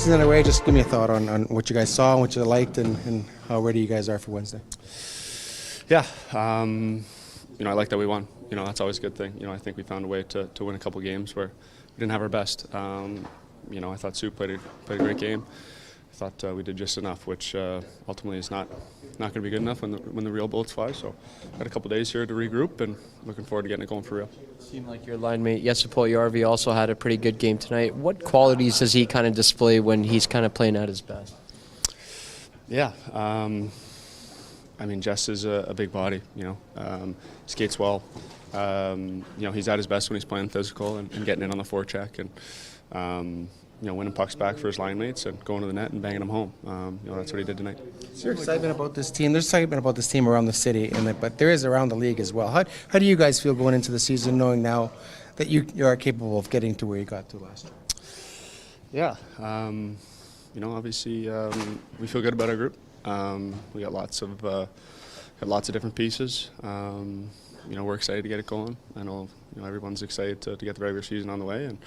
season's underway. Just give me a thought on what you guys saw and what you liked and how ready you guys are for Wednesday. Yeah, I like that we won. That's always a good thing. I think we found a way to win a couple games where we didn't have our best. I thought Sue played a great game. I thought we did just enough, which ultimately is not going to be good enough when the real bullets fly. So got a couple days here to regroup and looking forward to getting it going for real. Seemed like your line mate Jesper Jarvi also had a pretty good game tonight. What qualities does he kind of display when he's kind of playing at his best? Yeah, Jess is a big body. Skates well. He's at his best when he's playing physical and getting in on the forecheck and winning pucks back for his line mates and going to the net and banging them home. That's what he did tonight. Is there excitement about this team? There's excitement about this team around the city, but there is around the league as well. How do you guys feel going into the season, knowing now that you are capable of getting to where you got to last year? Yeah, obviously we feel good about our group. We got lots of different pieces. We're excited to get it going. I know everyone's excited to get the regular season on the way, and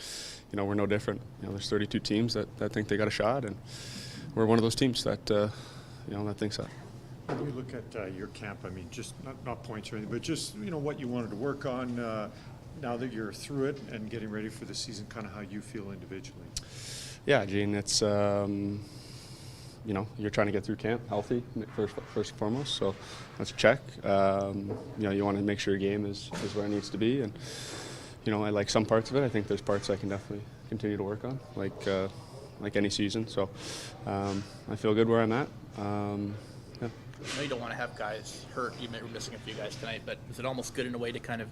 we're no different. There's 32 teams that think they got a shot, and we're one of those teams that that thinks that. When you look at your camp, just not points or anything, but just what you wanted to work on now that you're through it and getting ready for the season, kind of how you feel individually. Yeah, Gene, it's you're trying to get through camp healthy first and foremost, so that's a check. You want to make sure your game is where it needs to be, and I like some parts of it. I think there's parts I can definitely continue to work on, like any season. So I feel good where I'm at. Yeah. I know you don't want to have guys hurt. You were missing a few guys tonight, but is it almost good in a way to kind of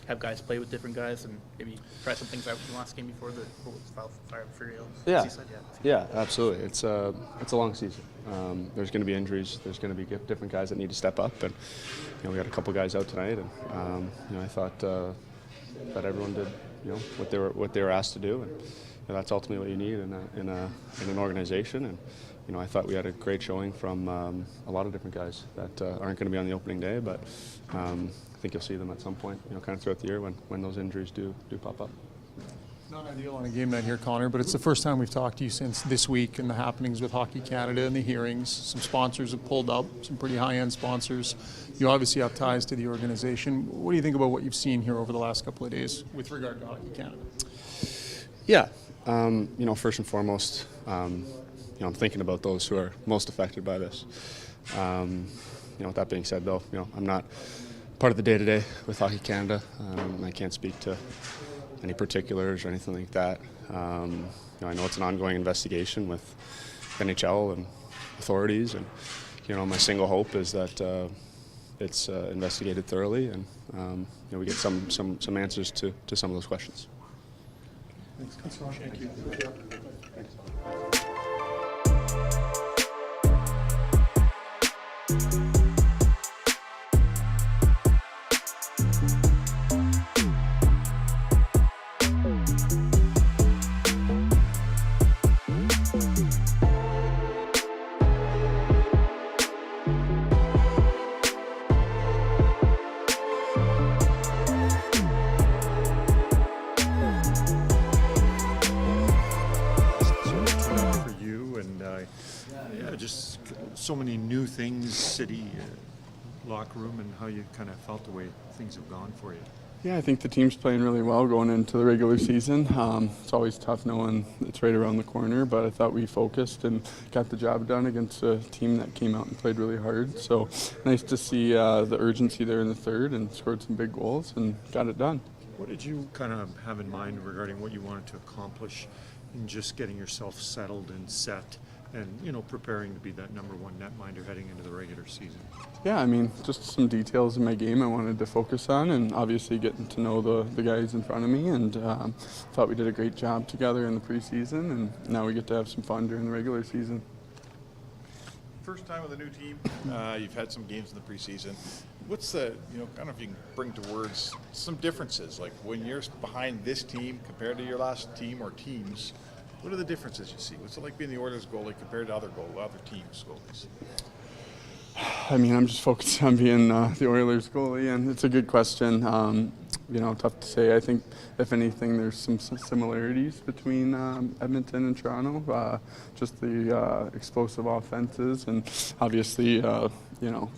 have guys play with different guys and maybe try some things out from the last game before the fire for real? Yeah, absolutely. It's a long season. There's going to be injuries. There's going to be different guys that need to step up, and we got a couple guys out tonight, and I thought that everyone did what they were asked to do, and that's ultimately what you need in an organization. And I thought we had a great showing from a lot of different guys that aren't going to be on the opening day, but I think you'll see them at some point, kind of throughout the year when those injuries do pop up. Not ideal on a game night here, Connor, but it's the first time we've talked to you since this week and the happenings with Hockey Canada and the hearings. Some sponsors have pulled up, some pretty high-end sponsors. You obviously have ties to the organization. What do you think about what you've seen here over the last couple of days with regard to Hockey Canada? Yeah, first and foremost, I'm thinking about those who are most affected by this. With that being said, though, I'm not part of the day-to-day with Hockey Canada. I can't speak to any particulars or anything like that. I know it's an ongoing investigation with NHL and authorities, and my single hope is that it's investigated thoroughly, and we get some answers to some of those questions. Thanks. Thank you. Thanks. Just so many new things, city, locker room, and how you kind of felt the way things have gone for you. Yeah, I think the team's playing really well going into the regular season. It's always tough knowing it's right around the corner, but I thought we focused and got the job done against a team that came out and played really hard. So nice to see the urgency there in the third and scored some big goals and got it done. What did you kind of have in mind regarding what you wanted to accomplish in just getting yourself settled and set and, preparing to be that number one netminder heading into the regular season? Yeah, just some details in my game I wanted to focus on, and obviously getting to know the guys in front of me, and thought we did a great job together in the preseason, and now we get to have some fun during the regular season. First time with a new team, you've had some games in the preseason. What's the, kind of, you can bring to words some differences, like when you're behind this team compared to your last team or teams, what are the differences you see? What's it like being the Oilers goalie compared to other teams' goalies? I'm just focused on being the Oilers goalie, and it's a good question. tough to say. I think, if anything, there's some similarities between Edmonton and Toronto. Just the explosive offenses, and obviously,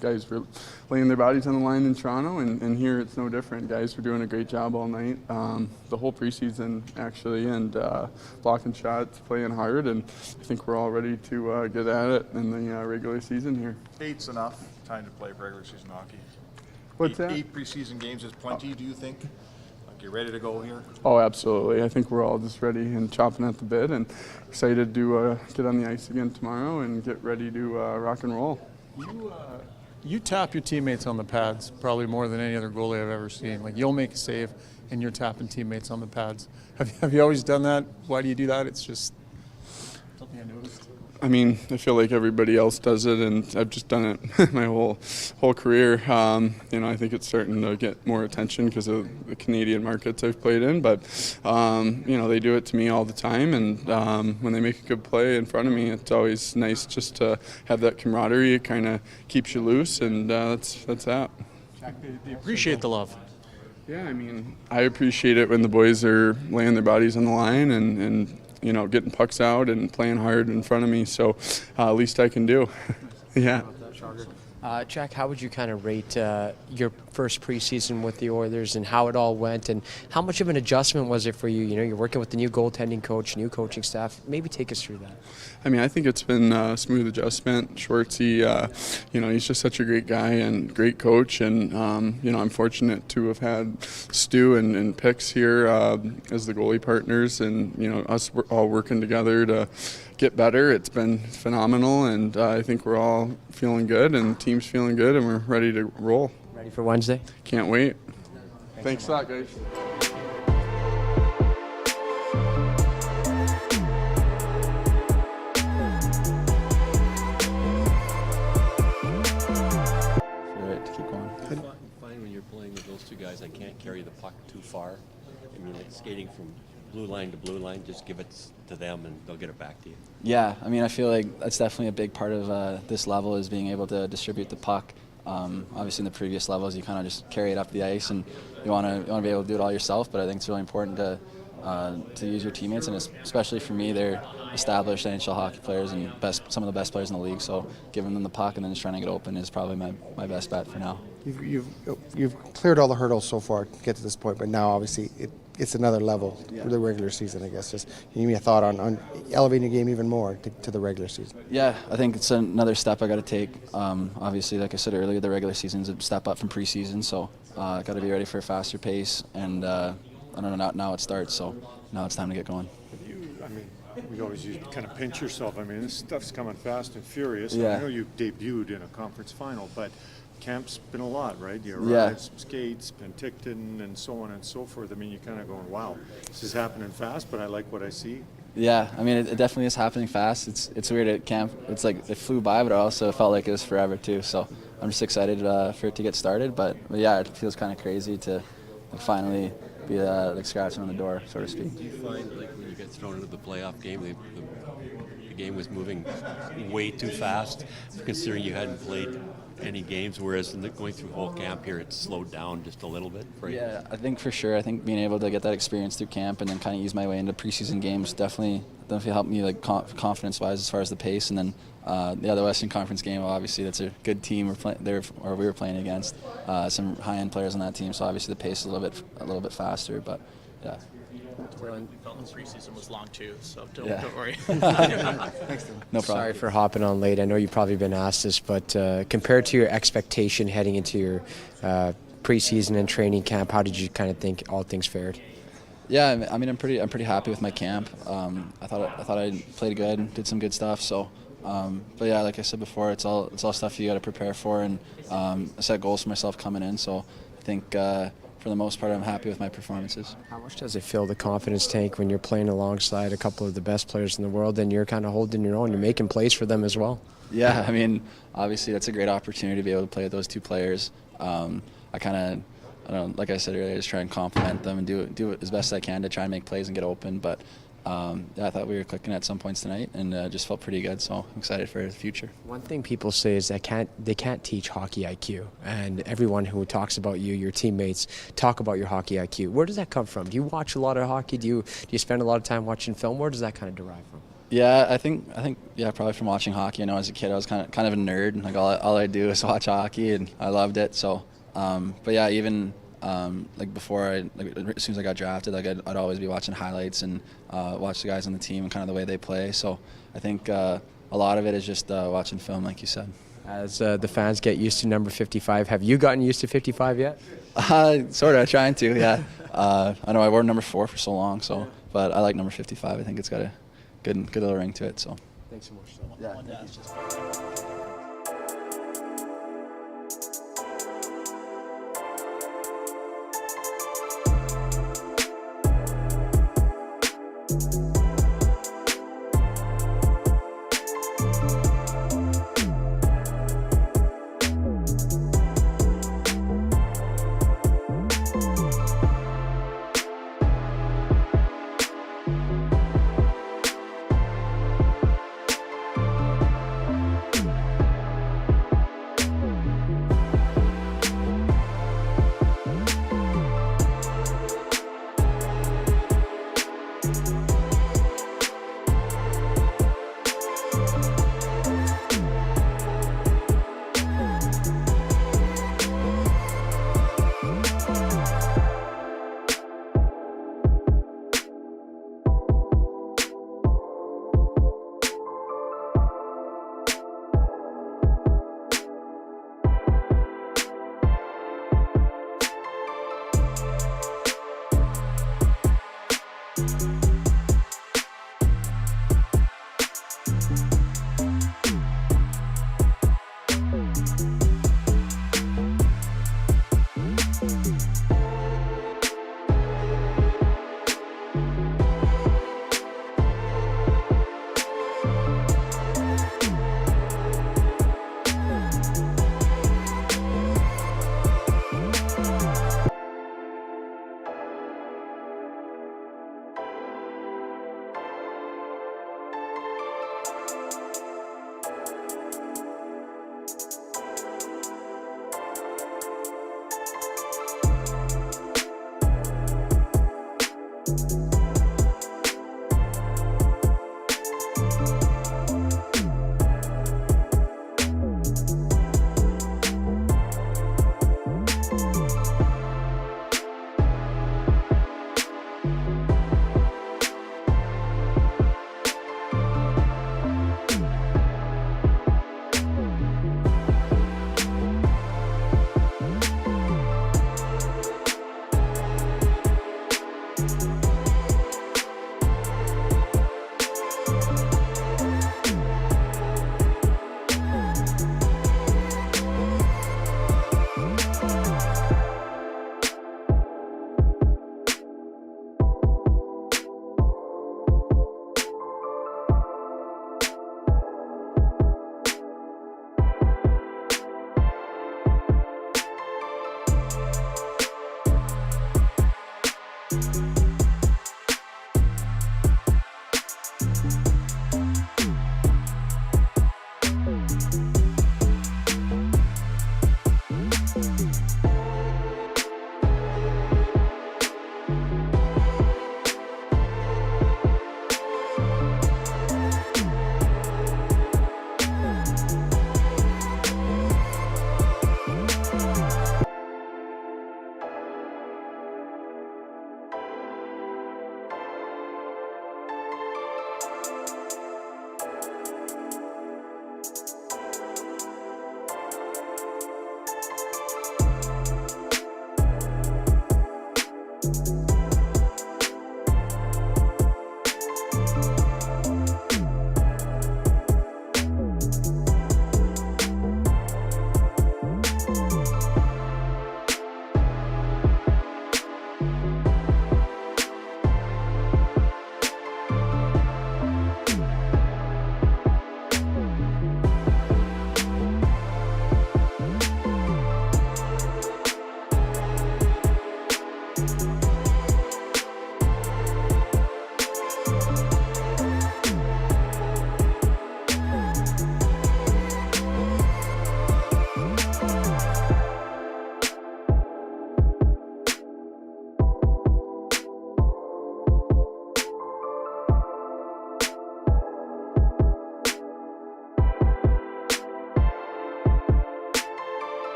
guys were laying their bodies on the line in Toronto, and here it's no different. Guys were doing a great job all night, the whole preseason actually, and blocking shots, playing hard, and I think we're all ready to get at it in the regular season here. 8's enough time to play regular season hockey. What's that? 8 preseason games is plenty, do you think? Like, you're ready to go here? Oh, absolutely. I think we're all just ready and chomping at the bit and excited to get on the ice again tomorrow and get ready to rock and roll. You tap your teammates on the pads probably more than any other goalie I've ever seen. Like, you'll make a save and you're tapping teammates on the pads. Have you always done that? Why do you do that? It's just something I noticed. I mean, I feel like everybody else does it, and I've just done it my whole career. I think it's starting to get more attention because of the Canadian markets I've played in. But they do it to me all the time, and when they make a good play in front of me, it's always nice just to have that camaraderie. It kind of keeps you loose, and that's that. They appreciate the love. Yeah, I mean, I appreciate it when the boys are laying their bodies on the line and getting pucks out and playing hard in front of me. So least I can do. Yeah. Jack, how would you kind of rate your first preseason with the Oilers and how it all went, and how much of an adjustment was it for you? You're working with the new goaltending coach, new coaching staff. Maybe take us through that. I mean, I think it's been a smooth adjustment. Schwartzy, he's just such a great guy and great coach, and I'm fortunate to have had Stu and Pix here as the goalie partners, and us all working together to get better. It's been phenomenal, and I think we're all feeling good, and the team's feeling good, and we're ready to roll. Ready for Wednesday? Can't wait. Thanks a lot, guys. When you're playing with those two guys, I can't carry the puck too far. I mean, it's skating from blue line to blue line. Just give it to them, and they'll get it back to you. Yeah, I mean, I feel like that's definitely a big part of this level is being able to distribute the puck. Obviously, in the previous levels, you kind of just carry it up the ice, and you want to be able to do it all yourself. But I think it's really important to use your teammates, and especially for me, they're established NHL hockey players and some of the best players in the league. So giving them the puck and then just trying to get open is probably my best bet for now. You've cleared all the hurdles so far to get to this point, but now obviously it's another level for the regular season, I guess. Just give me a thought on elevating the game even more to the regular season. Yeah, I think it's another step I got to take. Obviously, like I said earlier, the regular season's a step up from preseason, so got to be ready for a faster pace. And I don't know, now it starts, so now it's time to get going. We always kind of pinch yourself. I mean, this stuff's coming fast and furious. Yeah. I know you debuted in a conference final, but camp's been a lot, right? You arrived, Yeah. some skates, Penticton, and so on and so forth. I mean, you're kind of going, wow, this is happening fast, but I like what I see. Yeah, I mean, it definitely is happening fast. It's weird at camp. It's like it flew by, but it also felt like it was forever too. So I'm just excited for it to get started. But yeah, it feels kind of crazy to finally be scratching on the door, so to speak. Do you find, like, when you get thrown into the playoff game, the game was moving way too fast, considering you hadn't played any games, whereas going through whole camp here, it's slowed down just a little bit for you? Yeah, I think for sure. I think being able to get that experience through camp and then kind of use my way into preseason games definitely helped me, like, confidence-wise as far as the pace. And then the Western Conference game, obviously that's a good team we were playing against. Some high-end players on that team, so obviously the pace is a little bit faster. But yeah. Felton's preseason was long too, so don't worry. No problem. Sorry for hopping on late. I know you've probably been asked this, but compared to your expectation heading into your preseason and training camp, how did you kind of think all things fared? Yeah, I mean, I'm pretty happy with my camp. I thought I played good, did some good stuff. So, but yeah, like I said before, it's all stuff you got to prepare for, and I set goals for myself coming in. So I think for the most part, I'm happy with my performances. How much does it fill the confidence tank when you're playing alongside a couple of the best players in the world, and you're kind of holding your own, you're making plays for them as well? Yeah, I mean, obviously that's a great opportunity to be able to play with those two players. Like I said earlier, just try and compliment them and do it as best as I can to try and make plays and get open. But I thought we were clicking at some points tonight, and just felt pretty good. So I'm excited for the future. One thing people say is they can't teach hockey IQ, and everyone who talks about you, your teammates, talk about your hockey IQ. Where does that come from? Do you watch a lot of hockey? Do you spend a lot of time watching film? Where does that kind of derive from? Yeah, I think probably from watching hockey. I know as a kid I was kind of a nerd. Like all I do is watch hockey, and I loved it. So, but yeah, even like before as soon as I got drafted, like I'd always be watching highlights and watch the guys on the team and kind of the way they play. So I think a lot of it is just watching film, like you said. As the fans get used to number 55, have you gotten used to 55 yet? Sort of, trying to. Yeah, I know I wore number 4 for so long. So, but I like number 55. I think it's got a good little ring to it. So. Thanks so much. Yeah.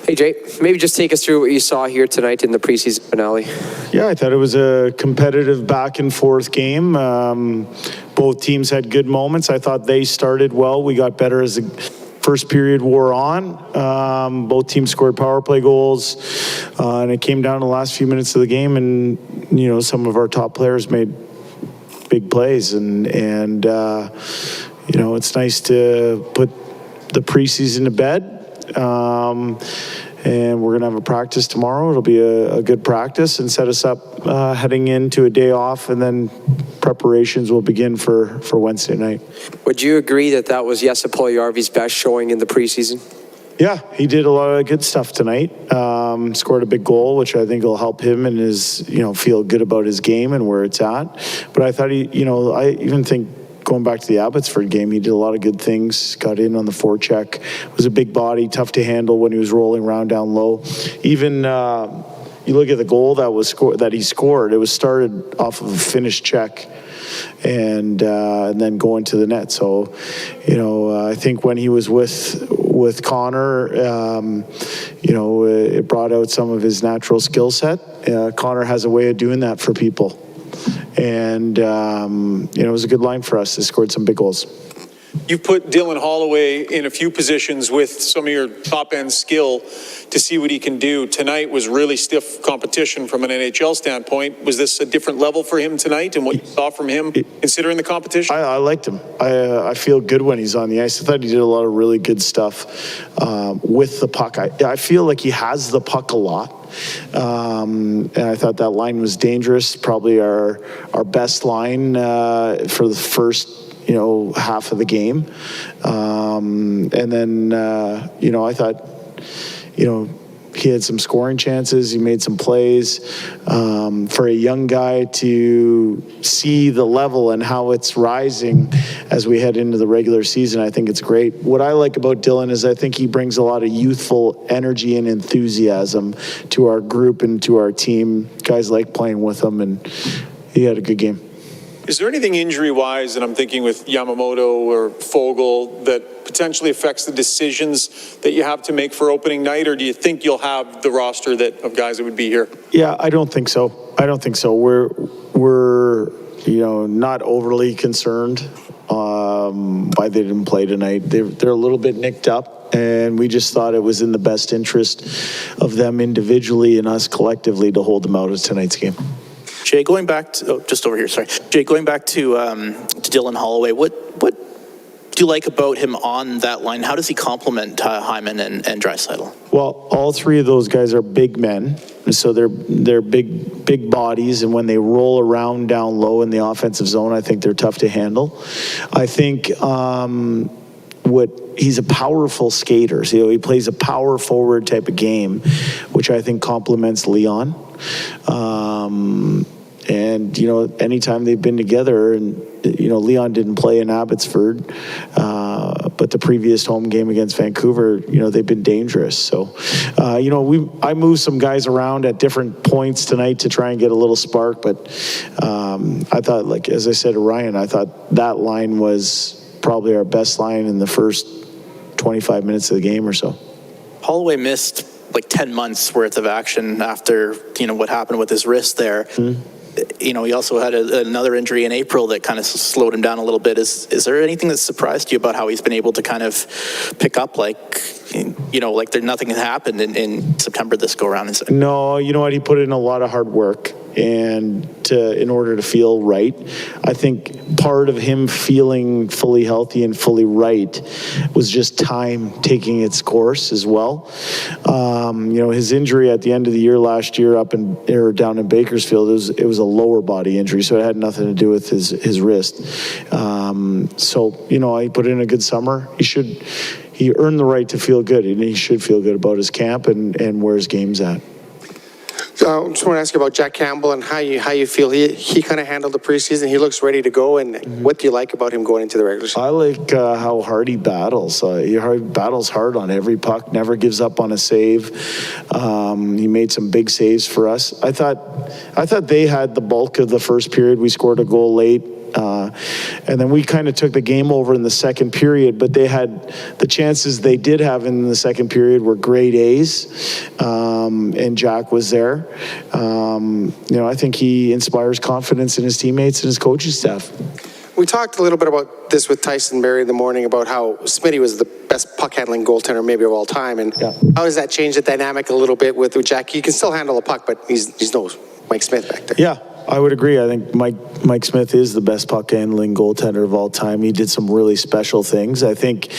Hey, Jay, maybe just take us through what you saw here tonight in the preseason finale. Yeah, I thought it was a competitive back and forth game. Both teams had good moments. I thought they started well. We got better as the first period wore on. Both teams scored power play goals, and it came down to the last few minutes of the game, and some of our top players made big plays, and it's nice to put the preseason to bed. And we're going to have a practice tomorrow. It'll be a good practice and set us up heading into a day off, and then preparations will begin for Wednesday night. Would you agree that was Jesse Puljujärvi's best showing in the preseason? Yeah, he did a lot of good stuff tonight. Scored a big goal, which I think will help him and feel good about his game and where it's at. But I thought I even think, going back to the Abbotsford game, he did a lot of good things, got in on the forecheck, was a big body, tough to handle when he was rolling around down low. Even you look at the goal that he scored, it was started off of a finished check and then going to the net. So, I think when he was with Connor, it brought out some of his natural skill set. Connor has a way of doing that for people. And, it was a good line for us. They scored some big goals. You've put Dylan Holloway in a few positions with some of your top-end skill to see what he can do. Tonight was really stiff competition from an NHL standpoint. Was this a different level for him tonight and what you saw from him considering the competition? I liked him. I feel good when he's on the ice. I thought he did a lot of really good stuff with the puck. I feel like he has the puck a lot. And I thought that line was dangerous, probably our best line for the first half of the game. And then, I thought, he had some scoring chances. He made some plays. For a young guy to see the level and how it's rising as we head into the regular season, I think it's great. What I like about Dylan is I think he brings a lot of youthful energy and enthusiasm to our group and to our team. Guys like playing with him, and he had a good game. Is there anything injury-wise, and I'm thinking with Yamamoto or Fogle, that potentially affects the decisions that you have to make for opening night, or do you think you'll have the roster of guys that would be here? Yeah, I don't think so. We're not overly concerned why they didn't play tonight. They're a little bit nicked up, and we just thought it was in the best interest of them individually and us collectively to hold them out of tonight's game. Jay, going back to Dylan Holloway, what do you like about him on that line? How does he complement Hyman and Draisaitl? Well, all three of those guys are big men, so they're big bodies, and when they roll around down low in the offensive zone, I think they're tough to handle. I think he's a powerful skater. So, he plays a power forward type of game, which I think complements Leon. And, anytime they've been together, and, Leon didn't play in Abbotsford, but the previous home game against Vancouver, they've been dangerous. So, I moved some guys around at different points tonight to try and get a little spark, but I thought, like, as I said to Ryan, I thought that line was probably our best line in the first 25 minutes of the game or so. Holloway missed like 10 months worth of action after, what happened with his wrist there. Mm-hmm. He also had another injury in April that kind of slowed him down a little bit. Is there anything that surprised you about how he's been able to kind of pick up like nothing had happened in September this go around? No, you know what? He put in a lot of hard work in order to feel right. I think part of him feeling fully healthy and fully right was just time taking its course as well. His injury at the end of the year last year down in Bakersfield, it was a lower body injury, so it had nothing to do with his wrist. He put in a good summer. He earned the right to feel good, and he should feel good about his camp and where his game's at. I just want to ask you about Jack Campbell and how you feel he kind of handled the preseason. He looks ready to go, and what do you like about him going into the regular season? I like how hard he battles. He battles hard on every puck, never gives up on a save. He made some big saves for us. I thought they had the bulk of the first period. We scored a goal late. And then we kind of took the game over in the second period, but they had the chances they did have in the second period were grade A's, and Jack was there. I think he inspires confidence in his teammates and his coaching staff. We talked a little bit about this with Tyson Berry in the morning about how Smitty was the best puck-handling goaltender maybe of all time, and how does that change the dynamic a little bit with Jack? He can still handle a puck, but he's no Mike Smith back there. Yeah, I would agree. I think Mike Smith is the best puck-handling goaltender of all time. He did some really special things. I think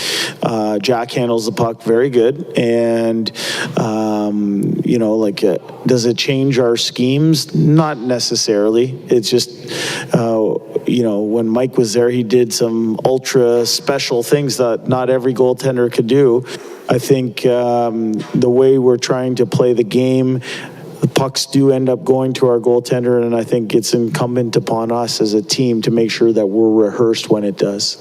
Jack handles the puck very good, and does it change our schemes? Not necessarily. It's just, when Mike was there, he did some ultra special things that not every goaltender could do. I think the way we're trying to play the game, the pucks do end up going to our goaltender, and I think it's incumbent upon us as a team to make sure that we're rehearsed when it does.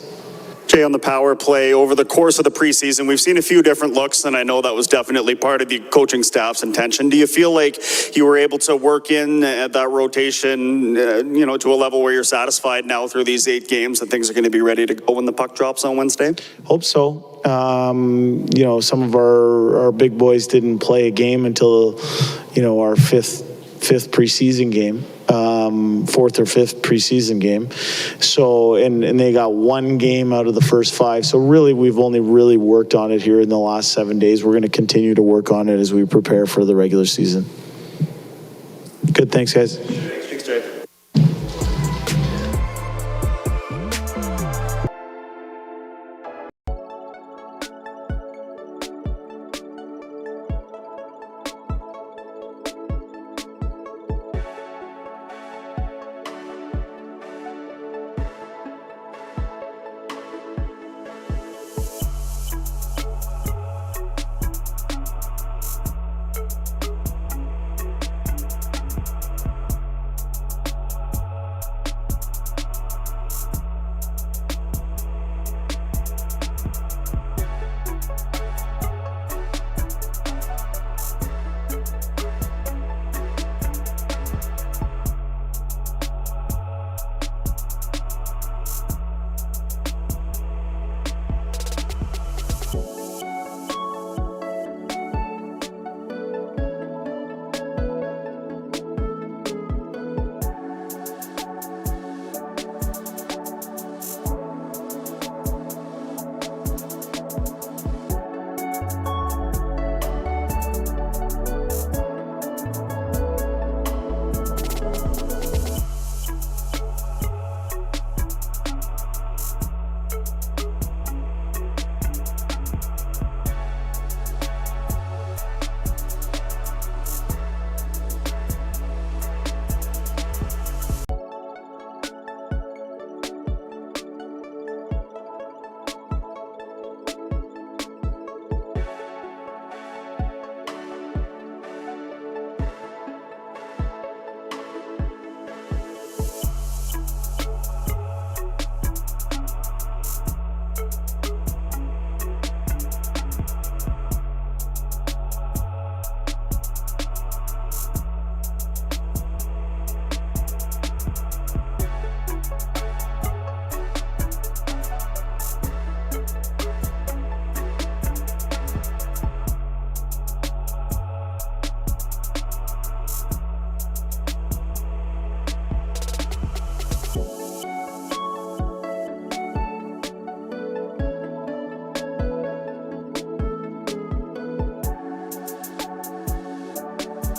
Jay, on the power play, over the course of the preseason, we've seen a few different looks, and I know that was definitely part of the coaching staff's intention. Do you feel like you were able to work in at that rotation, to a level where you're satisfied now through these 8 games that things are going to be ready to go when the puck drops on Wednesday? Hope so. Some of our big boys didn't play a game until, our fifth preseason game. 4th or 5th preseason game. So, and they got 1 game out of the first 5. So really, we've only really worked on it here in the last 7 days. We're going to continue to work on it as we prepare for the regular season. Good. Thanks, guys.